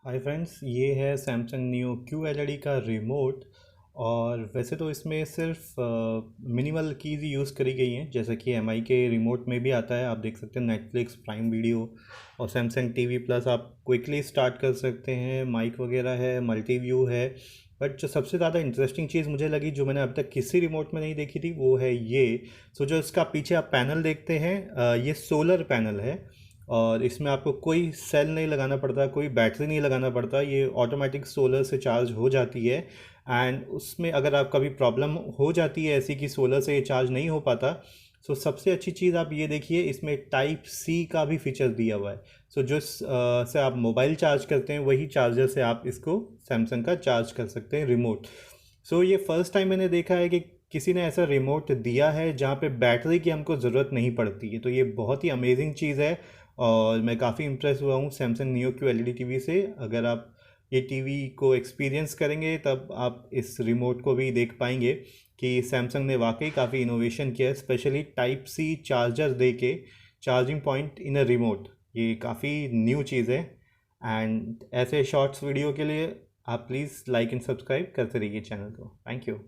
Hi friends, ये है Samsung neo Q LED का रिमोट। और वैसे तो इसमें सिर्फ मिनिमल कीज़ ही यूज़ करी गई हैं, जैसे कि एमआई के रिमोट में भी आता है। आप देख सकते हैं नेटफ्लिक्स, प्राइम वीडियो और सैमसंग टीवी प्लस आप क्विकली स्टार्ट कर सकते हैं। माइक वगैरह है, मल्टी व्यू है। बट जो सबसे ज़्यादा इंटरेस्टिंग चीज़ मुझे लगी, जो मैंने अब तक किसी रिमोट में नहीं देखी थी, वो है ये। जो इसका पीछे आप पैनल देखते हैं, ये सोलर पैनल है। और इसमें आपको कोई सेल नहीं लगाना पड़ता, कोई बैटरी नहीं लगाना पड़ता, ये ऑटोमेटिक सोलर से चार्ज हो जाती है। एंड उसमें अगर आप कभी प्रॉब्लम हो जाती है ऐसी कि सोलर से ये चार्ज नहीं हो पाता, तो सबसे अच्छी चीज़ आप ये देखिए, इसमें टाइप सी का भी फीचर दिया हुआ है। से आप मोबाइल चार्ज करते हैं, वही चार्जर से आप इसको सैमसंग का चार्ज कर सकते हैं रिमोट। ये फर्स्ट टाइम मैंने देखा है कि किसी ने ऐसा रिमोट दिया है जहाँ पे बैटरी की हमको ज़रूरत नहीं पड़ती है। तो ये बहुत ही अमेजिंग चीज़ है और मैं काफ़ी इम्प्रेस हुआ हूँ Samsung neo Q LED TV से। अगर आप ये टीवी को एक्सपीरियंस करेंगे तब आप इस रिमोट को भी देख पाएंगे कि सैमसंग ने वाकई काफ़ी इनोवेशन किया है, स्पेशली टाइप सी चार्जर दे के charging point in a remote. ये काफ़ी न्यू चीज़ है। एंड ऐसे शॉर्ट्स वीडियो के लिए आप प्लीज़ लाइक एंड सब्सक्राइब करते रहिए चैनल को। Thank you.